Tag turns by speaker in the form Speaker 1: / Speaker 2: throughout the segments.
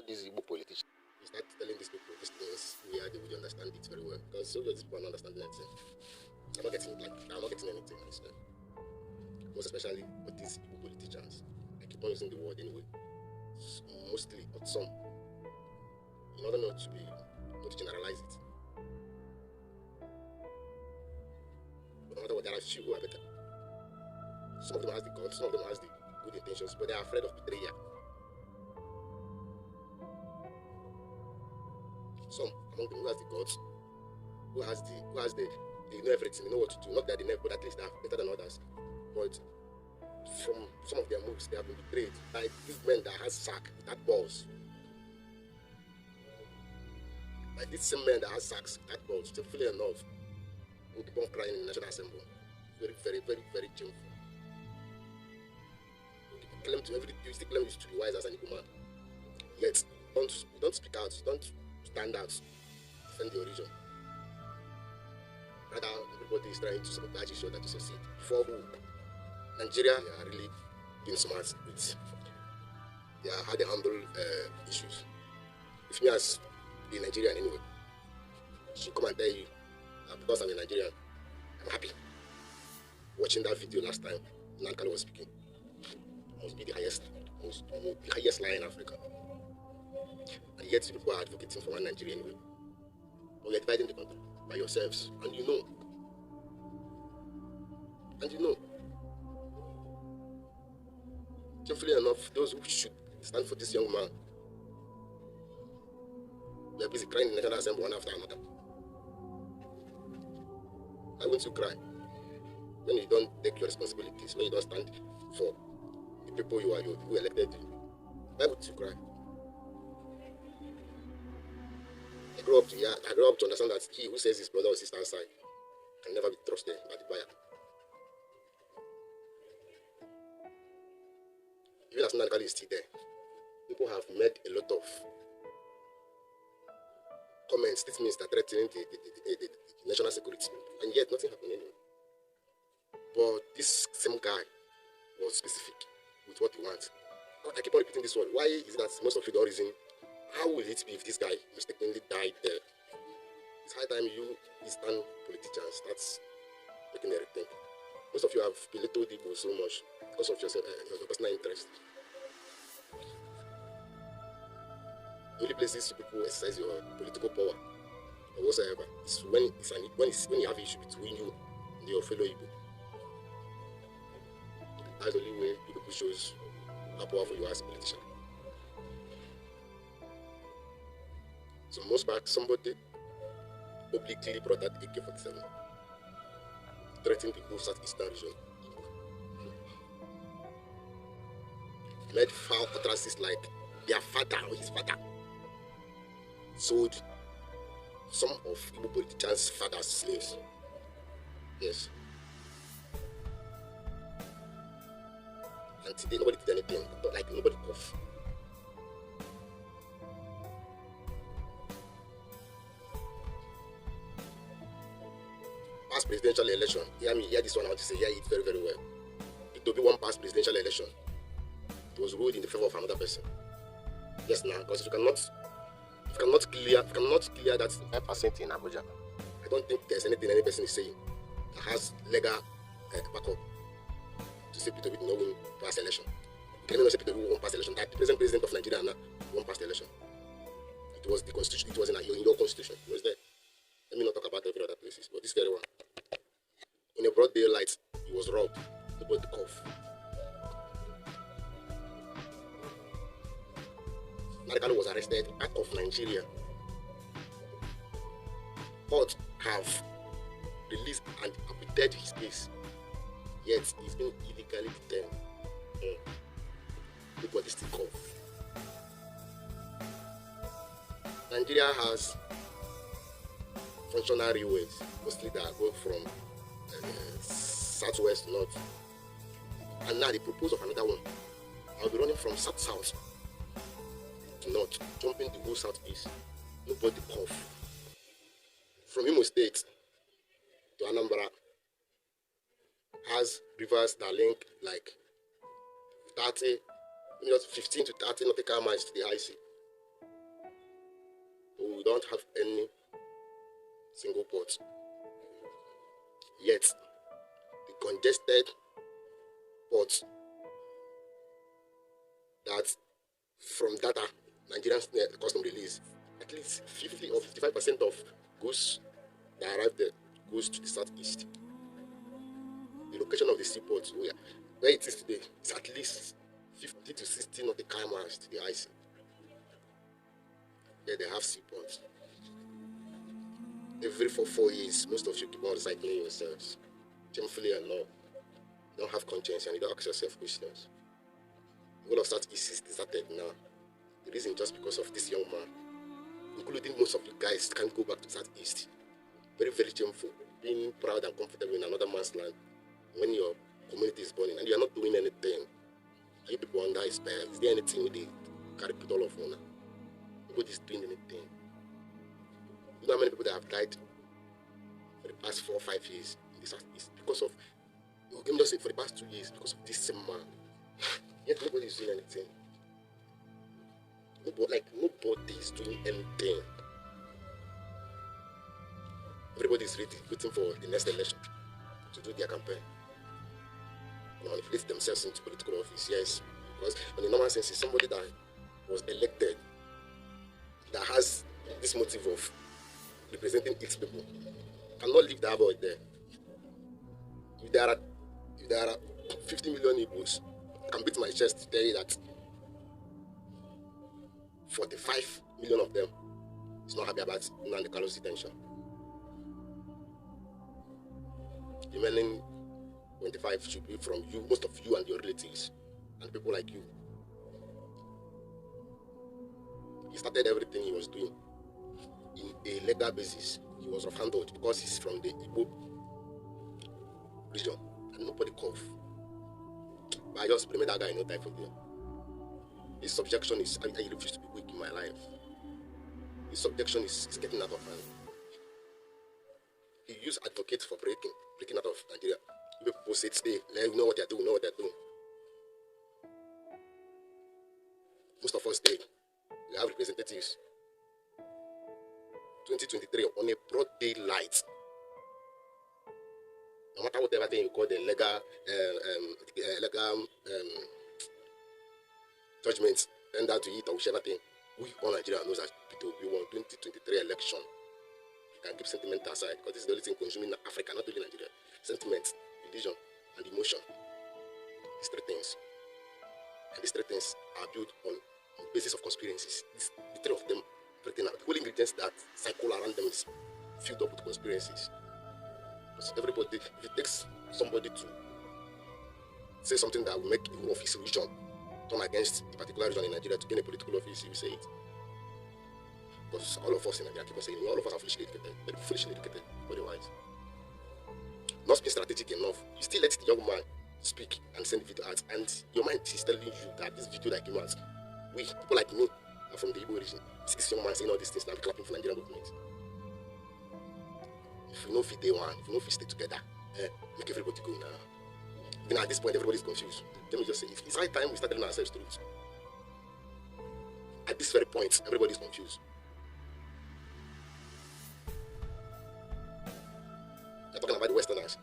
Speaker 1: these Igbo politicians.
Speaker 2: You start telling these people these things where they would understand it very well. Because so these people are not understanding anything. I'm not getting anything. Most especially with these Igbo politicians. I keep on using the word anyway. Mostly, not some. In order not to generalize it. But no matter what, there are few who are better. Some of them has the guts, some of them has the good intentions, but they are afraid of betrayal. Some among them who has the guts, who has the they know everything, they know what to do. Not that they never, but at least they are better than others. But from some of their moves, they have been betrayed by these men that has sack, that balls. By these same men that has sacks, that balls, truthfully enough, will keep on crying in the National Assembly. Very, very, very, very shameful. You still claim to be wise as an Igbo man. Yet, don't speak out, don't stand out, defend your region. Rather, everybody is trying to sabotage each other to succeed. For who? Nigeria are really being smart with how they handle issues. If me as a Nigerian anyway, should come and tell you because I'm a Nigerian, I'm happy. Watching that video last time, KALU was speaking. Must be the highest line in Africa. And yet people are advocating for one Nigeria anyway. But you're dividing the country by yourselves, and you know. Shamefully enough, those who should stand for this young man, we are busy crying in the National Assembly one after another. Why won't you cry? When you don't take your responsibilities, when you don't stand for the people who elected you, why would you cry? I grew up to understand that he who says his brother or sister outside can never be trusted by the buyer. Even as KALU is still there, people have made a lot of comments, statements that threatening the national security, and yet nothing happened anyway. But this same guy was specific with what he wants. I keep on repeating this word. Why is it that most of you don't reason? How will it be if this guy mistakenly died there? It's high time you Eastern politicians start making everything. Most of you have belittled Igbo so much because of your personal interest. The only places people exercise your political power or whatsoever is when you have an issue between you and your fellow Igbo. That's the only way people shows how powerful you are as a politician. So most back, somebody publicly brought that AK-47, threatening the whole southeastern region. Made foul utterances like their father or his father sold some of Igbo politicians' father's slaves. Yes. And today nobody did anything, like nobody coughed. Past presidential election, hear this one, I want to say, hear it very, very well. It will be one past presidential election. It was ruled in the favor of another person. Yes, now, because if you cannot clear that 5% in Abuja, I don't think there's anything any person is saying that has legal backup to say Peter will not win past election. You can even say Peter will win past election. That the present president of Nigeria now won past election. It was the constitution. It was in your constitution. It was there. Let me not talk about every other places, but this very one. In a broad daylight, he was robbed. Nobody cough. KALU was arrested out of Nigeria. Court have released and acquitted his case. Yet he's been illegally detained. Nobody still cough. Nigeria has functional railways, mostly that go from southwest to north. And now they propose of another one. I'll be running from south to north, jumping the whole southeast. Nobody cough. From Imo State to Anambra has rivers that link like 15 to 30 nautical miles to the high sea. We don't have any single port. Yet, the congested ports that from data Nigerian custom release, at least 50 or 55% of goods that arrive there goes to the southeast. The location of the seaports where it is today is at least 50 to 60 nautical miles to the ice. There they have seaports. Every 4 years, most of you keep on recycling yourselves. Shamefully enough, you don't have conscience and you don't ask yourself questions. The whole of Southeast is deserted now. The reason just because of this young man, including most of you guys, can't go back to Southeast. Very, very shameful. Being proud and comfortable in another man's land when your community is burning and you are not doing anything. You people under his spell. Is there anything with the carry put all of honor? Nobody's doing anything. You know how many people that have died for the past 4 or 5 years in the Southeast because of, let me just say, for the past 2 years because of this same man. Yet nobody is doing anything. Nobody is doing anything. Everybody is waiting for the next election to do their campaign. Manipulate themselves into political office, yes. Because in the normal sense, is somebody that was elected that has this motive of representing its people cannot leave that void there. If there are 50 million Igbos, I can beat my chest to tell you that 45 million of them is not happy about Nnamdi Kalu's detention. The remaining 25 should be from you, most of you and your relatives, and people like you. He started everything he was doing in a legal basis. He was handled because he's from the Igbo region, and nobody cough. But I just blame that guy, no time for them. His subjection is, I refuse to be weak in my life. His subjection is getting out of hand. He used advocates for breaking out of Nigeria. People say, stay, let you know what they're doing, Most of us stay. We have representatives. 2023 on a broad daylight. No matter whatever thing you call the legal judgments, tend out to it or whichever thing, we all Nigeria knows that we won 2023 election. You can keep sentiment aside because this is the only thing consuming Africa, not only Nigeria. Sentiment, religion, and emotion. These three things. And these three things are built on the basis of conspiracies. The three of them, the whole ingredients that cycle around them is filled up with conspiracies. Because everybody, if it takes somebody to say something that will make the whole of his region turn against a particular region in Nigeria to gain a political office, he will say it. Because all of us in Nigeria keep on saying, all of us are foolishly educated, very foolishly educated, otherwise. Not being strategic enough, you still let the young man speak and send the video out, and your mind is telling you that this video that came out, we, people like me, are from the Igbo region. See this young man saying all these things, now clapping for Nigerian government. If you know if day one, if you know if we stay together, make everybody go now. Even at this point, everybody's confused. Let me just say, it's high time we start telling ourselves truth. At this very point, everybody's confused. They're talking about the Westerners.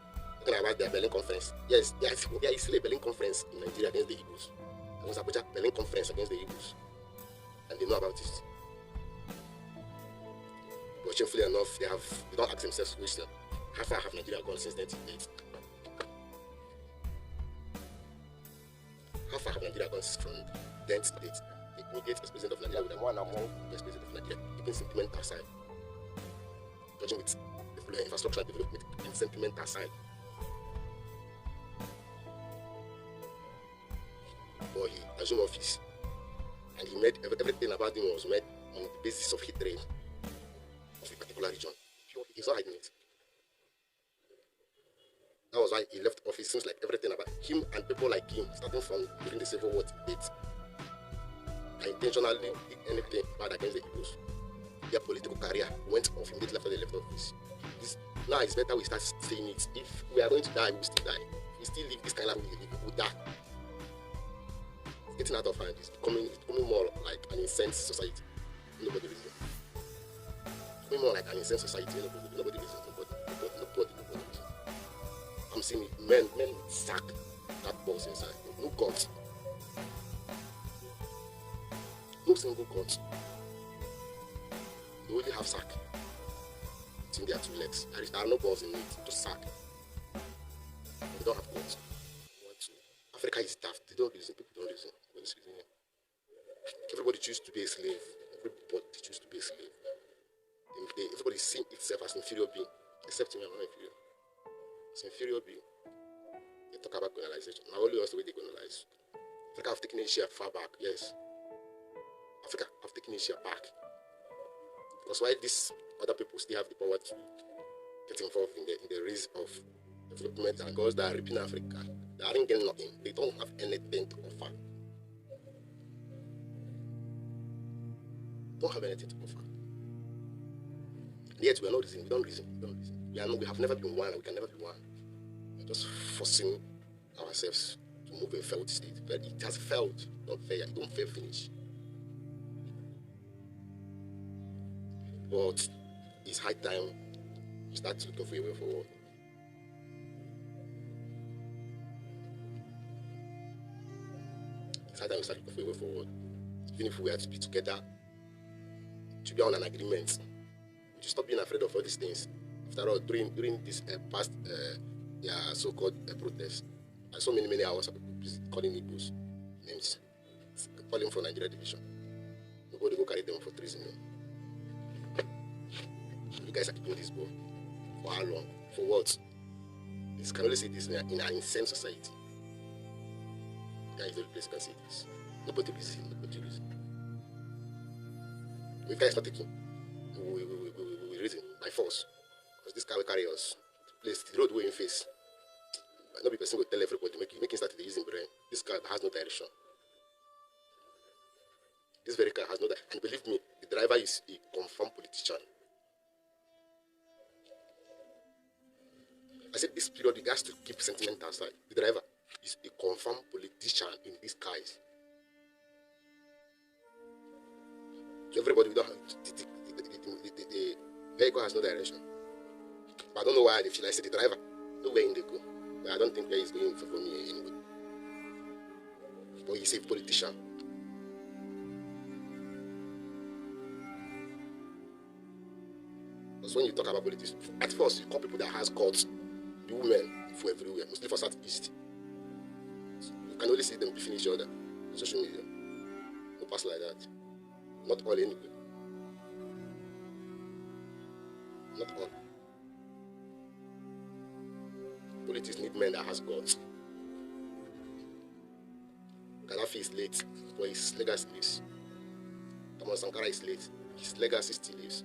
Speaker 2: Talking about their Berlin conference. Yes, there is still a Berlin conference in Nigeria against the Igbos. There was a Berlin conference against the Igbos. And they know about it. But shamefully enough, they don't ask themselves question. How far have Nigeria gone since 1998? How far have Nigeria gone from then to date? The immediate ex-president of Nigeria with one among the ex-president of Nigeria, keeping sentiment aside. Judging with the infrastructure development and sentiment aside. But he assumed office. And he made everything about him was made on the basis of hatred of a particular region. He's not hiding it. That was why he left office. Seems like everything about him and people like him, starting from during the Civil War debate, I intentionally did anything bad against the Igbos. Their political career went off immediately after they left office. Now it's better we start saying it. If we are going to die, we'll still die. If we still live this kind of life, we'll die. It's getting out of hand. It's becoming more like an insane society. Nobody reason. becoming more like an insane society. Nobody listens. Nobody. I'm seeing it. Men sack that boss inside. No guns. No single guns. They only have sack. It's in their 2 legs. There are no balls in it. Just sack. They don't have guns. Africa is daft. They don't reason. People don't reason. Everybody chooses to be a slave. Everybody chooses to be a slave. Everybody sees itself as inferior being. Except me, I'm not inferior. It's inferior being. They talk about colonization. Now only us the way they colonize. Africa have taken Asia far back, yes. Africa have taken Asia back. Because why these other people still have the power to get involved in the race of development and goals that are ripping Africa. They aren't getting nothing. They don't have anything to offer. Don't have anything to offer. And yet we are not reasoning. We don't reason. We have never been one. We can never be one. We're just forcing ourselves to move a failed state. But it has failed. Don't fail. It don't fail finish. But it's high time we start to look for a way forward. It's high time we start looking for a way forward. Even if we have to be together, to be on an agreement, we should stop being afraid of all these things. After all, during this past so-called protest, I saw many hours of people calling Igbos names, calling for Nigeria division. Nobody go carry them for treason. You guys are keeping this ball. For how long? For what? This can only see this in an insane society. That is the only place you can see this. Nobody reason. If guys start taking, we reason by force. Because this car will carry us to place the road we're in face. But not be person will tell everybody, making start using brain. This car has no direction. This very car has no direction. And believe me, the driver is a confirmed politician. I said this period, you guys to keep sentiment aside. The driver is a confirmed politician in these cars. So everybody, we don't have the vehicle has no direction. But I don't know why they feel. I said the driver, nowhere in the go. But I don't think where he's going for me anyway. But he's a politician. Because when you talk about politics, at first you call people that has courts, the women for everywhere, mostly for Southeast. So you can only see them beefing each other on social media. No pass like that. Not all anyway. Not all. Politics need men that has guts. Gaddafi is late, but his legacy lives. Thomas Sankara is late, his legacy still lives.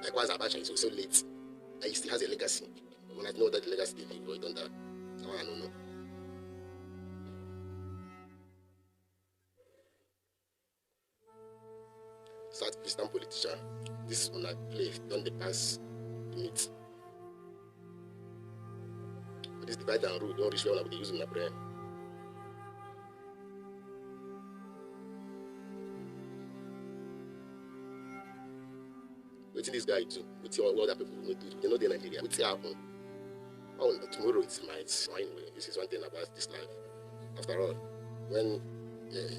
Speaker 2: Likewise, Abacha is also late, and he still has a legacy. When I know that the legacy they live, but I don't that. Now I don't know. Southeastern politician, this is when I play, don't they pass limits. But this divide and rule, don't reach where they use in the brain. What this guy do? What other people will do? They know they're Nigeria. What's happen? Oh, tomorrow it's mine. So anyway, this is one thing about this life. After all, when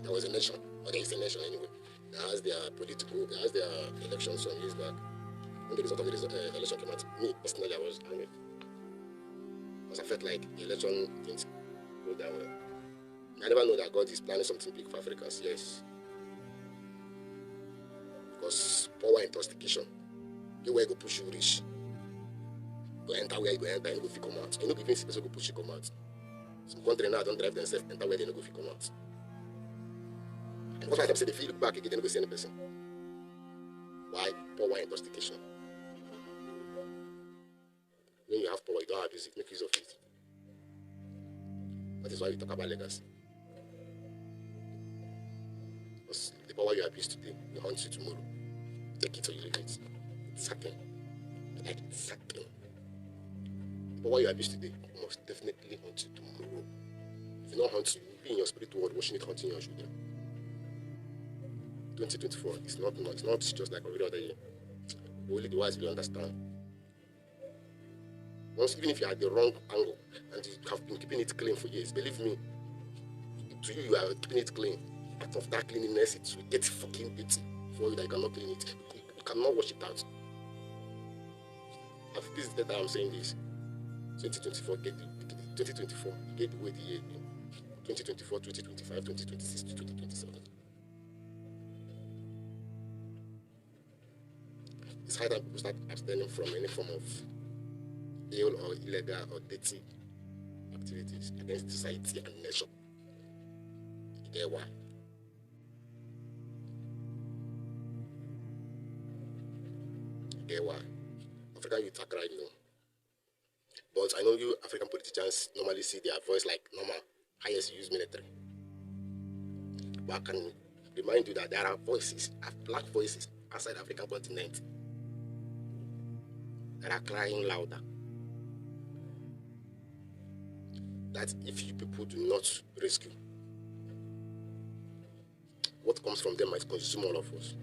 Speaker 2: there was a nation, or there is a nation anyway, that has their political, that has their elections some years back. When the result of the election came out, me personally, I was angry. Because I felt like the election didn't go that well. I never know that God is planning something big for Africans, yes. Because power intoxication. You where you go push you rich. Go enter where you go enter and you go fit come out. You know even see person go push you come out. Some country now don't drive themselves, enter where they no go fit come out. And what I say if you look back again, they no go see any person. Why? Power intoxication. When you have power, you don't abuse it, make use of it. That is why we talk about legacy. Because the power you abuse today will haunt you tomorrow. Take it or you leave it. It's certain. Like it's certain. The power you abuse today must definitely haunt you tomorrow. If it not haunt you, you'll be in your spirit world, watching it haunting your children. 2024 it's not just like every other year. Only the wise will understand. Once, even if you are at the wrong angle and you have been keeping it clean for years, believe me, to you are keeping it clean. Out of that cleanliness, it will get fucking dirty for you that you cannot clean it. You cannot wash it out. This is the time I'm saying this. 2024, get the way the year. 2024, 2025, 2026 to 2027. It's high time people start abstaining from any form of ill or illegal or dirty activities against society and nation. You get why? You get why? African youth are crying, But I know you African politicians normally see their voice like normal, highest use military. But I can remind you that there are voices, black voices outside the African continent that are crying louder. That if you people do not rescue, what comes from them might consume all of us.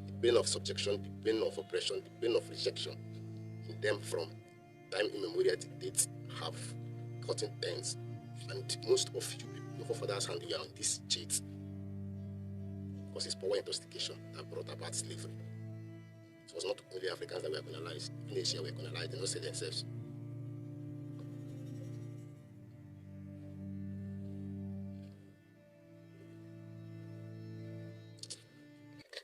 Speaker 2: The pain of subjection, the pain of oppression, the pain of rejection in them from time immemorial dates have gotten tense. And most of you people, your forefathers and you are on this cheat. Because it's power intoxication that brought about slavery. It was not only Africans that were colonized, even Asia were colonized, they don't say themselves.